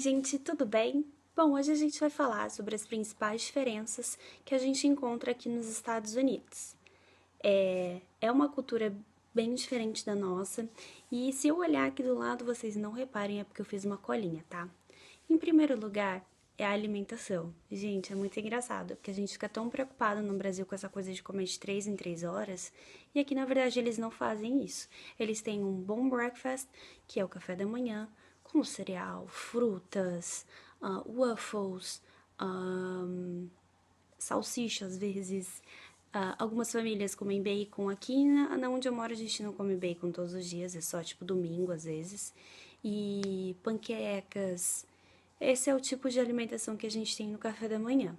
gente, tudo bem? Bom, hoje a gente vai falar sobre as principais diferenças que a gente encontra aqui nos Estados Unidos. É uma cultura bem diferente da nossa, e se eu olhar aqui do lado, vocês não reparem, é porque eu fiz uma colinha, tá? Em primeiro lugar, é a alimentação. Gente, é muito engraçado, porque a gente fica tão preocupado no Brasil com essa coisa de comer de 3 em 3 horas, e aqui na verdade eles não fazem isso. Eles têm um bom breakfast, que é o café da manhã, com cereal, frutas, waffles, salsicha às vezes. Algumas famílias comem bacon. Aqui na onde eu moro a gente não come bacon todos os dias, é só tipo domingo às vezes. E panquecas. Esse é o tipo de alimentação que a gente tem no café da manhã.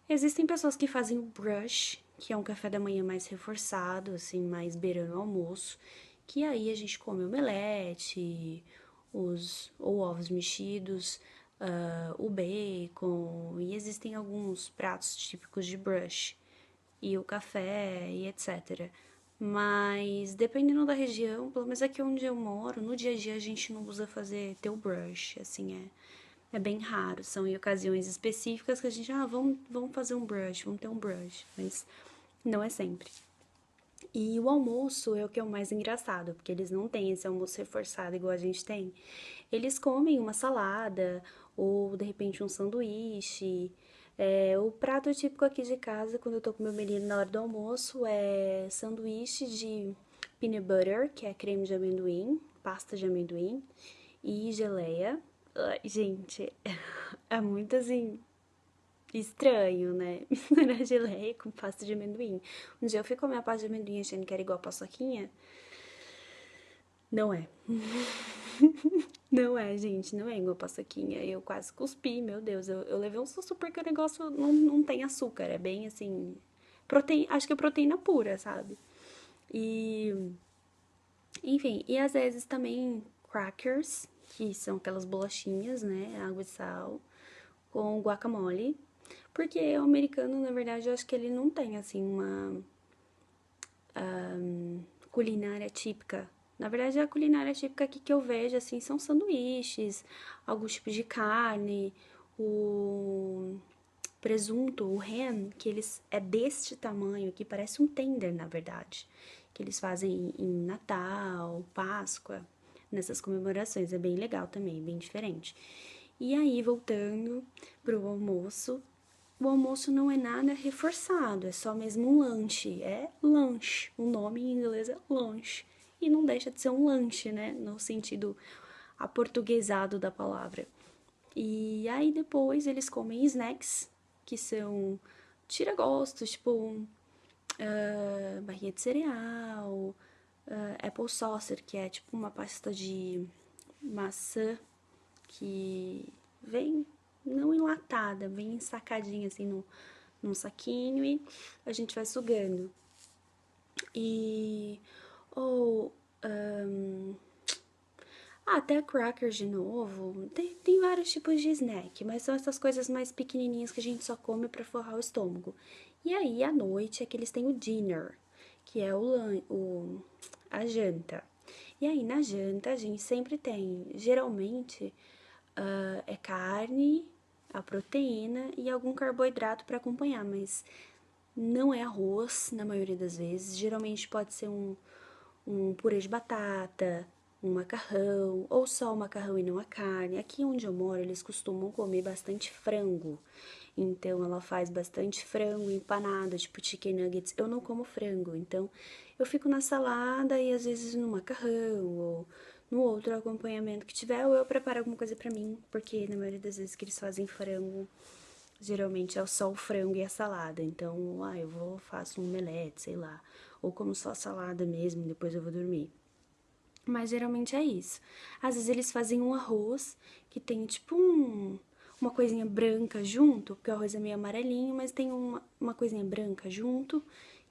Existem pessoas que fazem o brush, que é um café da manhã mais reforçado, assim, mais beirando o almoço, que aí a gente come omelete, ou ovos mexidos, o bacon, e existem alguns pratos típicos de brush, e o café, e etc. Mas dependendo da região, pelo menos aqui onde eu moro, no dia a dia a gente não usa ter o brush, assim, é bem raro. São em ocasiões específicas que a gente, vamos fazer um brush, vamos ter um brush, mas não é sempre. E o almoço é o que é o mais engraçado, porque eles não têm esse almoço reforçado igual a gente tem. Eles comem uma salada, ou de repente um sanduíche. O prato típico aqui de casa, quando eu tô com meu menino na hora do almoço, é sanduíche de peanut butter, que é creme de amendoim, pasta de amendoim, e geleia. Ai, gente, é muito assim, estranho, né? Misturar geleia com pasta de amendoim. Um dia eu fui comer a pasta de amendoim achando que era igual a paçoquinha. Não é. Não é, gente, não é igual a paçoquinha. Eu quase cuspi, meu Deus. Eu levei um susto porque o negócio não tem açúcar. É bem assim. Acho que é proteína pura, sabe? E. Enfim, e às vezes também crackers, que são aquelas bolachinhas, né? Água e sal, com guacamole. Porque o americano, na verdade, eu acho que ele não tem, assim, uma culinária típica. Na verdade, a culinária típica aqui que eu vejo, assim, são sanduíches, alguns tipos de carne, o presunto, o ham, que eles é deste tamanho, que parece um tender, na verdade, que eles fazem em Natal, Páscoa, nessas comemorações. É bem legal também, bem diferente. E aí, voltando pro almoço, o almoço não é nada reforçado, é só mesmo um lanche. É lunch. O nome em inglês é lunch. E não deixa de ser um lanche, né? No sentido aportuguesado da palavra. E aí depois eles comem snacks, que são tira-gostos, tipo barrinha de cereal, apple saucer, que é tipo uma pasta de maçã que vem não enlatada, vem ensacadinha assim num saquinho e a gente vai sugando. E. Ou. Até crackers de novo. Tem vários tipos de snack, mas são essas coisas mais pequenininhas que a gente só come pra forrar o estômago. E aí, à noite, é que eles têm o dinner, que é a janta. E aí, na janta, a gente sempre tem, geralmente, é carne, a proteína e algum carboidrato para acompanhar, mas não é arroz na maioria das vezes. Geralmente pode ser um purê de batata, um macarrão, ou só o macarrão e não a carne. Aqui onde eu moro, eles costumam comer bastante frango. Então, ela faz bastante frango empanado, tipo chicken nuggets. Eu não como frango, então eu fico na salada e às vezes no macarrão ou no outro acompanhamento que tiver, ou eu preparo alguma coisa pra mim, porque na maioria das vezes que eles fazem frango, geralmente é só o frango e a salada. Então, faço um omelete, sei lá, ou como só salada mesmo, e depois eu vou dormir. Mas geralmente é isso. Às vezes eles fazem um arroz que tem tipo uma coisinha branca junto, porque o arroz é meio amarelinho, mas tem uma coisinha branca junto,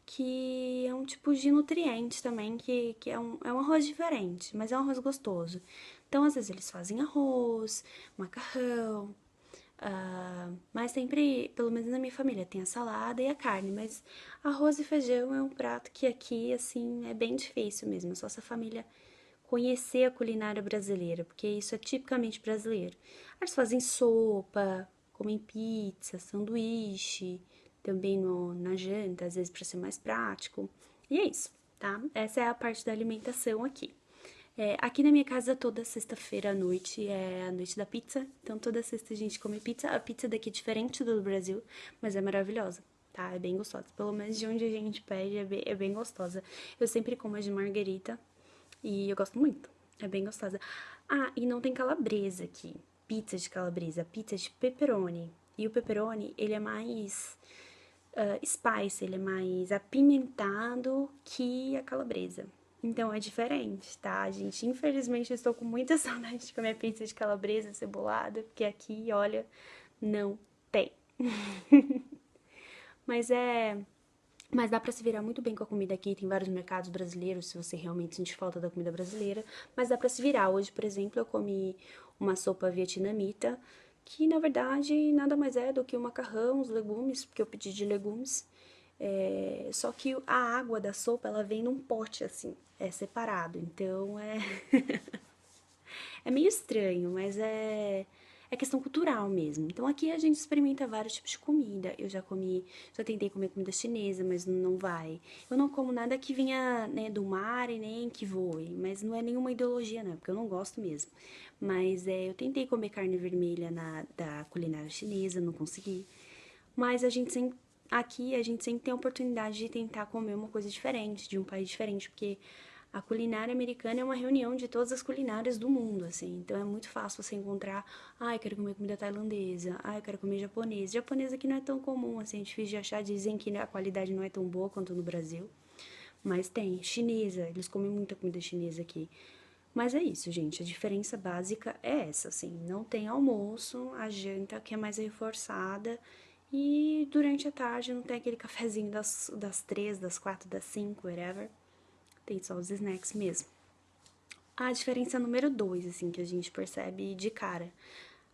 que é um tipo de nutriente também, que é um arroz diferente, mas é um arroz gostoso. Então, às vezes eles fazem arroz, macarrão, mas sempre, pelo menos na minha família, tem a salada e a carne, mas arroz e feijão é um prato que aqui, assim, é bem difícil mesmo, só se a família conhecer a culinária brasileira, porque isso é tipicamente brasileiro. Eles fazem sopa, comem pizza, sanduíche, também na janta, às vezes para ser mais prático. E é isso, tá? Essa é a parte da alimentação aqui. Aqui na minha casa, toda sexta-feira à noite é a noite da pizza. Então, toda sexta a gente come pizza. A pizza daqui é diferente do Brasil, mas é maravilhosa, tá? É bem gostosa. Pelo menos de onde a gente pede, é bem gostosa. Eu sempre como a de marguerita e eu gosto muito. É bem gostosa. Ah, e não tem calabresa aqui. Pizza de calabresa, pizza de pepperoni. E o pepperoni, ele é mais spice, ele é mais apimentado que a calabresa. Então é diferente, tá, gente? Infelizmente eu estou com muita saudade de comer pizza de calabresa cebolada, porque aqui, olha, não tem. Mas é. Mas dá pra se virar muito bem com a comida aqui. Tem vários mercados brasileiros, se você realmente sentir falta da comida brasileira. Mas dá pra se virar. Hoje, por exemplo, eu comi uma sopa vietnamita, que na verdade nada mais é do que o macarrão, os legumes, porque eu pedi de legumes. Só que a água da sopa, ela vem num pote, assim, é separado. Então, é meio estranho, mas é questão cultural mesmo. Então aqui a gente experimenta vários tipos de comida. Eu já tentei comer comida chinesa, mas não vai. Eu não como nada que venha, né, do mar e nem que voe, mas não é nenhuma ideologia, não, porque eu não gosto mesmo. Mas eu tentei comer carne vermelha da culinária chinesa, não consegui. Mas aqui a gente sempre tem a oportunidade de tentar comer uma coisa diferente, de um país diferente, porque a culinária americana é uma reunião de todas as culinárias do mundo, assim. Então é muito fácil você encontrar, eu quero comer comida tailandesa, eu quero comer japonês. Japonês aqui não é tão comum, assim, é difícil de achar, dizem que a qualidade não é tão boa quanto no Brasil. Mas tem, chinesa, eles comem muita comida chinesa aqui. Mas é isso, gente, a diferença básica é essa, assim, não tem almoço, a janta que é mais reforçada e durante a tarde não tem aquele cafezinho das 3, das 4, das 5, whatever. Tem só os snacks mesmo. A diferença número 2, assim, que a gente percebe de cara.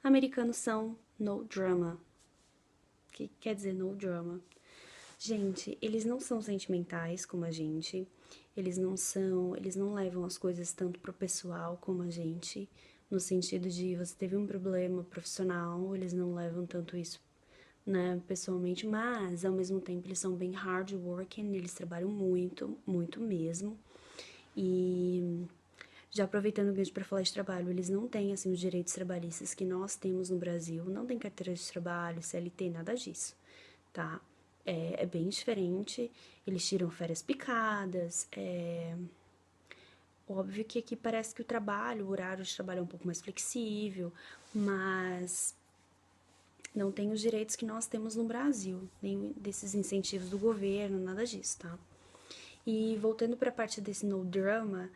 Americanos são no drama. O que quer dizer no drama? Gente, eles não são sentimentais como a gente. Eles não levam as coisas tanto pro pessoal como a gente, no sentido de você teve um problema profissional, eles não levam tanto isso, né, pessoalmente, mas ao mesmo tempo eles são bem hard working, eles trabalham muito, muito mesmo. E já aproveitando o gancho para falar de trabalho, eles não têm assim os direitos trabalhistas que nós temos no Brasil, não tem carteira de trabalho, CLT, nada disso, tá? É bem diferente. Eles tiram férias picadas. Óbvio que aqui parece que o horário de trabalho é um pouco mais flexível, mas não tem os direitos que nós temos no Brasil, nem desses incentivos do governo, nada disso, tá? E voltando para a parte desse no drama,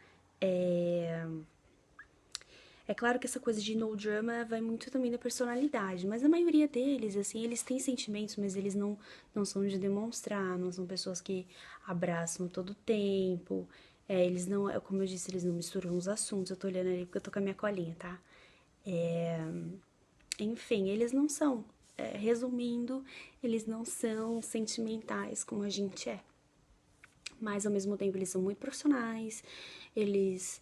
é claro que essa coisa de no drama vai muito também da personalidade, mas a maioria deles, assim, eles têm sentimentos, mas eles não são de demonstrar, não são pessoas que abraçam todo o tempo. Eles não, como eu disse, eles não misturam os assuntos. Eu tô olhando ali porque eu tô com a minha colinha, tá? Enfim, eles não são. Resumindo, eles não são sentimentais como a gente é. Mas ao mesmo tempo eles são muito profissionais, eles.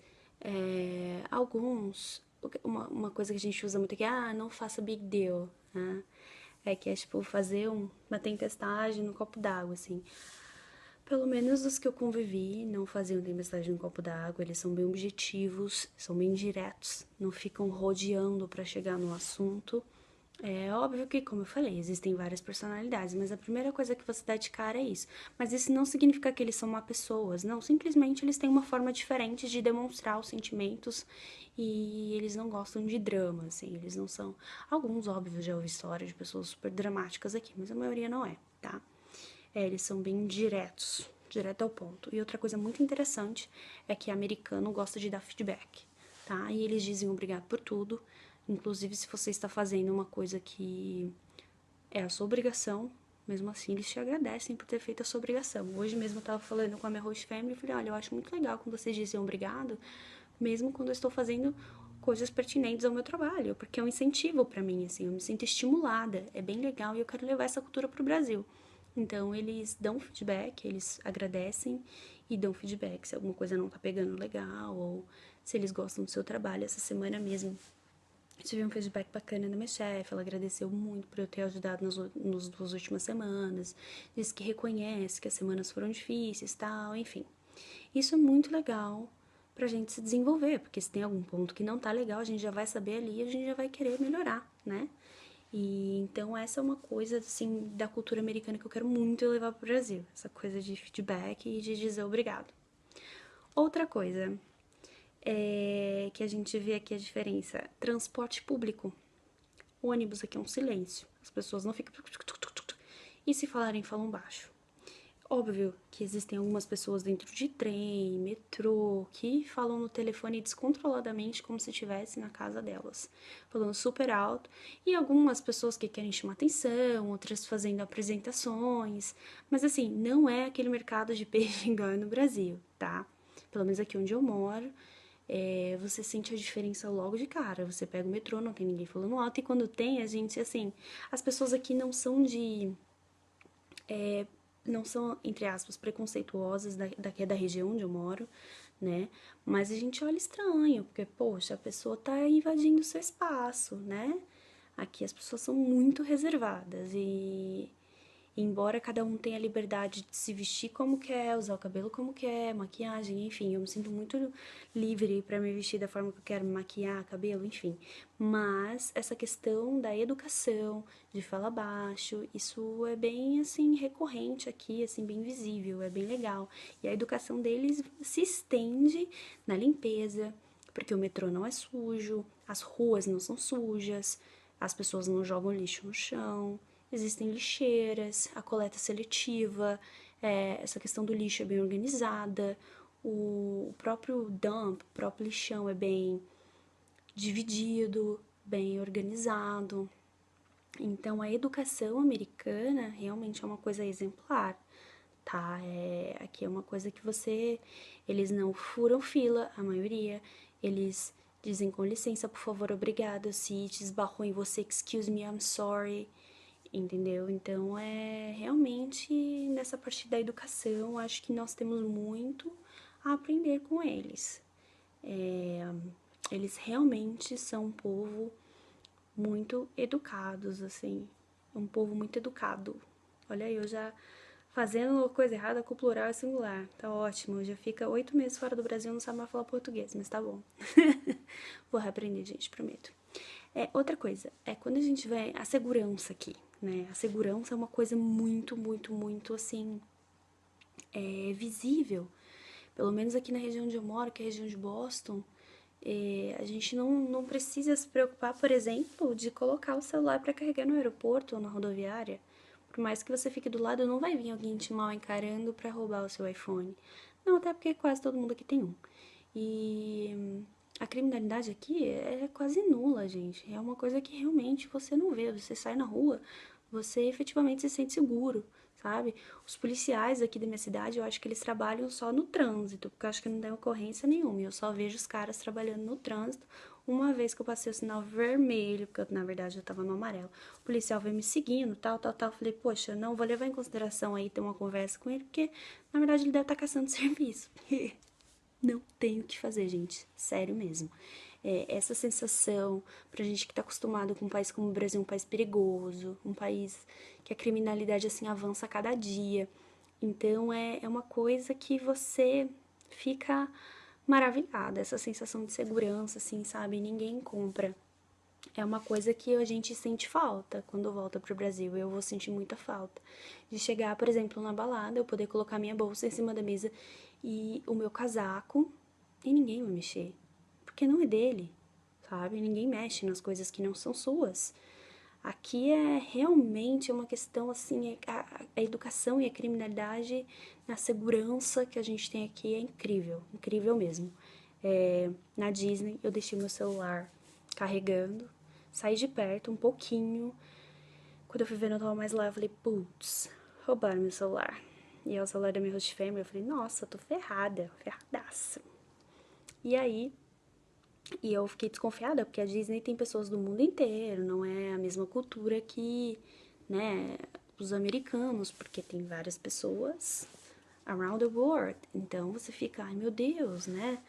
Alguns. Uma coisa que a gente usa muito aqui, não faça big deal, né? É que é tipo fazer uma tempestade no copo d'água, assim. Pelo menos os que eu convivi não faziam tempestade no copo d'água, eles são bem objetivos, são bem diretos, não ficam rodeando para chegar no assunto. É óbvio que, como eu falei, existem várias personalidades, mas a primeira coisa que você dá de cara é isso. Mas isso não significa que eles são má pessoas, não. Simplesmente eles têm uma forma diferente de demonstrar os sentimentos e eles não gostam de drama, assim. Eles não são. Alguns, óbvio, já ouvi histórias de pessoas super dramáticas aqui, mas a maioria não é, tá? Eles são bem diretos, direto ao ponto. E outra coisa muito interessante é que americano gosta de dar feedback, tá? E eles dizem obrigado por tudo, inclusive se você está fazendo uma coisa que é a sua obrigação, mesmo assim eles te agradecem por ter feito a sua obrigação. Hoje mesmo eu tava falando com a minha host family e falei, olha, eu acho muito legal quando vocês dizem obrigado, mesmo quando eu estou fazendo coisas pertinentes ao meu trabalho, porque é um incentivo para mim, assim, eu me sinto estimulada, é bem legal e eu quero levar essa cultura pro Brasil. Então, eles dão feedback, eles agradecem e dão feedback se alguma coisa não tá pegando legal ou se eles gostam do seu trabalho. Essa semana mesmo tive um feedback bacana da minha chefe, ela agradeceu muito por eu ter ajudado nas duas últimas semanas, disse que reconhece que as semanas foram difíceis, tal, enfim. Isso é muito legal pra gente se desenvolver, porque se tem algum ponto que não tá legal, a gente já vai saber ali e a gente já vai querer melhorar, né? E então essa é uma coisa, assim, da cultura americana que eu quero muito levar pro Brasil, essa coisa de feedback e de dizer obrigado. Outra coisa que a gente vê aqui a diferença, transporte público. O ônibus aqui é um silêncio, as pessoas não ficam... E se falarem, falam baixo. Óbvio que existem algumas pessoas dentro de trem, metrô, que falam no telefone descontroladamente como se estivesse na casa delas, falando super alto, e algumas pessoas que querem chamar atenção, outras fazendo apresentações, mas assim, não é aquele mercado de peixe igual no Brasil, tá? Pelo menos aqui onde eu moro, você sente a diferença logo de cara. Você pega o metrô, não tem ninguém falando alto, e quando tem, a gente, assim, as pessoas aqui não são não são, entre aspas, preconceituosas daqui da região onde eu moro, né? Mas a gente olha estranho, porque, poxa, a pessoa tá invadindo o seu espaço, né? Aqui as pessoas são muito reservadas e embora cada um tenha a liberdade de se vestir como quer, usar o cabelo como quer, maquiagem, enfim, eu me sinto muito livre para me vestir da forma que eu quero, me maquiar, cabelo, enfim. Mas essa questão da educação, de falar baixo, isso é bem assim recorrente aqui, assim bem visível, é bem legal. E a educação deles se estende na limpeza, porque o metrô não é sujo, as ruas não são sujas, as pessoas não jogam lixo no chão, existem lixeiras, a coleta seletiva, essa questão do lixo é bem organizada, o próprio dump, o próprio lixão é bem dividido, bem organizado. Então, a educação americana realmente é uma coisa exemplar, tá? Aqui é uma coisa que eles não furam fila, a maioria, eles dizem com licença, por favor, obrigado, se te esbarrou em você, excuse me, I'm sorry, entendeu? Então, realmente nessa parte da educação, acho que nós temos muito a aprender com eles. Eles realmente são um povo muito educados, assim, um povo muito educado. Olha aí, eu já fazendo coisa errada com o plural e singular, tá ótimo, já fica 8 meses fora do Brasil, não sabe mais falar português, mas tá bom. Vou reaprender, gente, prometo. Outra coisa, quando a gente vê a segurança aqui, né? A segurança é uma coisa muito, muito, muito, assim, visível. Pelo menos aqui na região onde eu moro, que é a região de Boston, a gente não precisa se preocupar, por exemplo, de colocar o celular para carregar no aeroporto ou na rodoviária. Por mais que você fique do lado, não vai vir alguém te mal encarando para roubar o seu iPhone. Não, até porque quase todo mundo aqui tem um. E a criminalidade aqui é quase nula, gente. É uma coisa que realmente você não vê. Você sai na rua, você efetivamente se sente seguro, sabe? Os policiais aqui da minha cidade, eu acho que eles trabalham só no trânsito, porque eu acho que não tem ocorrência nenhuma. Eu só vejo os caras trabalhando no trânsito. Uma vez que eu passei o sinal vermelho, porque eu, na verdade eu tava no amarelo, o policial veio me seguindo, tal, tal, tal. Eu falei, poxa, não vou levar em consideração aí ter uma conversa com ele, porque na verdade ele deve estar caçando serviço. Não tem o que fazer, gente. Sério mesmo. Essa sensação, pra gente que tá acostumado com um país como o Brasil, um país perigoso, um país que a criminalidade, assim, avança a cada dia. Então, é uma coisa que você fica maravilhada, essa sensação de segurança, assim, sabe? Ninguém compra. É uma coisa que a gente sente falta quando volta pro Brasil. Eu vou sentir muita falta de chegar, por exemplo, na balada, eu poder colocar minha bolsa em cima da mesa e o meu casaco e ninguém vai mexer, porque não é dele, sabe? Ninguém mexe nas coisas que não são suas. Aqui é realmente uma questão assim, a educação e a criminalidade na segurança que a gente tem aqui é incrível, incrível mesmo. Na Disney eu deixei meu celular carregando, saí de perto um pouquinho. Quando eu fui ver, não tava mais lá, eu falei, putz, roubaram meu celular. E é o celular da minha host family, eu falei, nossa, tô ferrada, ferradaça. E aí, eu fiquei desconfiada, porque a Disney tem pessoas do mundo inteiro, não é a mesma cultura que, né, os americanos, porque tem várias pessoas around the world. Então você fica, ai meu Deus, né?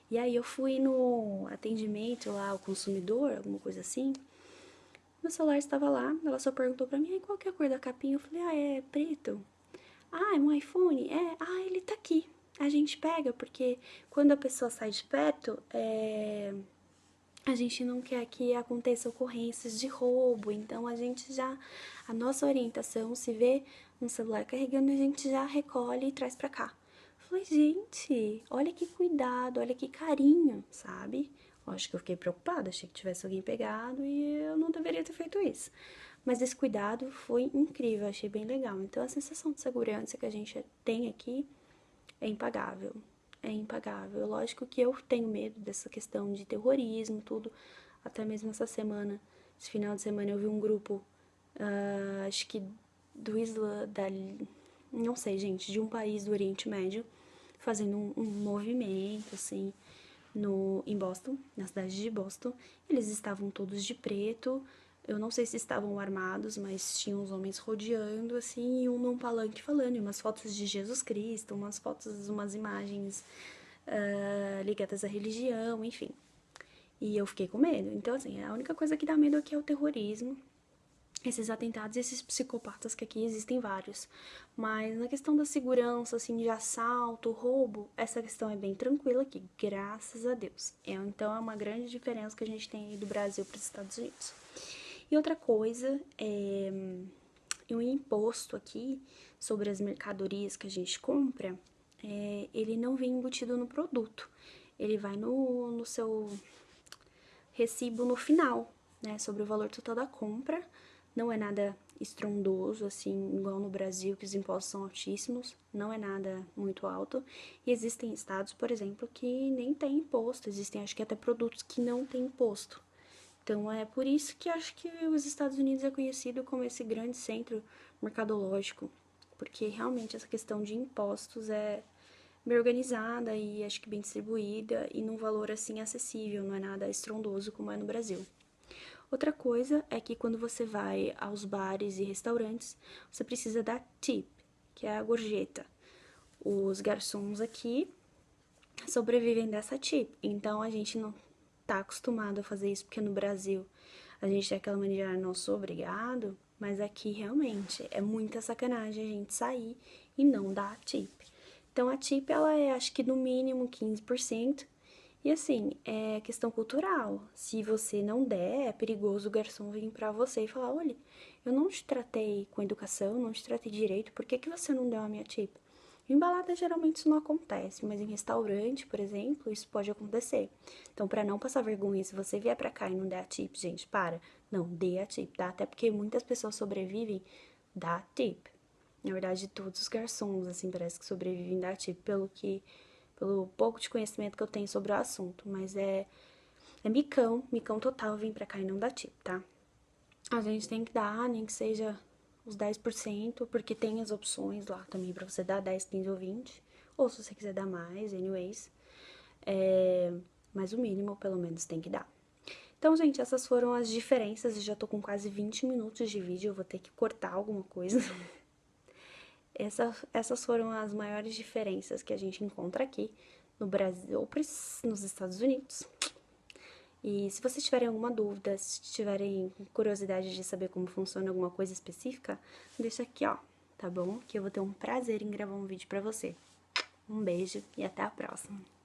E aí eu fui no atendimento lá ao consumidor, alguma coisa assim. Meu celular estava lá, ela só perguntou pra mim, "Ai, qual que é a cor da capinha?" Eu falei, ah, é preto. Ah, é um iPhone? É, ah, ele tá aqui. A gente pega, porque quando a pessoa sai de perto, a gente não quer que aconteça ocorrências de roubo, então a gente já, a nossa orientação, se vê um celular carregando, a gente já recolhe e traz pra cá. Falei, gente, olha que cuidado, olha que carinho, sabe? Acho que eu fiquei preocupada, achei que tivesse alguém pegado e eu não deveria ter feito isso. Mas esse cuidado foi incrível, achei bem legal. Então a sensação de segurança que a gente tem aqui é impagável. É impagável. Lógico que eu tenho medo dessa questão de terrorismo, tudo. Até mesmo essa semana, esse final de semana, eu vi um grupo, acho que do Islã, não sei, gente, de um país do Oriente Médio, fazendo um movimento, assim, em Boston, na cidade de Boston. Eles estavam todos de preto. Eu não sei se estavam armados, mas tinham os homens rodeando, assim, e um num palanque falando, e umas fotos de Jesus Cristo, umas fotos, umas imagens ligadas à religião, enfim. E eu fiquei com medo. Então, assim, a única coisa que dá medo aqui é o terrorismo, esses atentados, esses psicopatas que aqui existem vários. Mas na questão da segurança, assim, de assalto, roubo, essa questão é bem tranquila aqui, graças a Deus. Então é uma grande diferença que a gente tem aí do Brasil para os Estados Unidos. E outra coisa é o imposto aqui sobre as mercadorias que a gente compra, ele não vem embutido no produto. Ele vai no seu recibo no final, né, sobre o valor total da compra. Não é nada estrondoso, assim, igual no Brasil, que os impostos são altíssimos, não é nada muito alto. E existem estados, por exemplo, que nem tem imposto, existem acho que até produtos que não têm imposto. Então é por isso que acho que os Estados Unidos é conhecido como esse grande centro mercadológico, porque realmente essa questão de impostos é bem organizada e acho que bem distribuída e num valor assim acessível, não é nada estrondoso como é no Brasil. Outra coisa é que quando você vai aos bares e restaurantes, você precisa dar tip, que é a gorjeta. Os garçons aqui sobrevivem dessa tip, então a gente não tá acostumado a fazer isso, porque no Brasil a gente tem aquela mania de não sou obrigado, mas aqui realmente é muita sacanagem a gente sair e não dar a tip. Então a tip ela é acho que no mínimo 15%. E assim, é questão cultural. Se você não der, é perigoso o garçom vir pra você e falar: olha, eu não te tratei com educação, não te tratei direito, por que, que você não deu a minha tip? Em balada, geralmente isso não acontece, mas em restaurante, por exemplo, isso pode acontecer. Então, pra não passar vergonha, se você vier pra cá e não der a tip, gente, para. Não, dê a tip, tá? Até porque muitas pessoas sobrevivem da tip. Na verdade, todos os garçons, assim, parece que sobrevivem da tip, pelo pouco de conhecimento que eu tenho sobre o assunto, mas é micão total vir pra cá e não dá tip, tá? A gente tem que dar, nem que seja os 10%, porque tem as opções lá também pra você dar 10, 15 ou 20, ou se você quiser dar mais, anyways. Mas o mínimo, pelo menos, tem que dar. Então, gente, essas foram as diferenças. Eu já tô com quase 20 minutos de vídeo, eu vou ter que cortar alguma coisa. Essas foram as maiores diferenças que a gente encontra aqui no Brasil ou nos Estados Unidos. E se vocês tiverem alguma dúvida, se tiverem curiosidade de saber como funciona alguma coisa específica, deixa aqui, ó, tá bom? Que eu vou ter um prazer em gravar um vídeo pra você. Um beijo e até a próxima!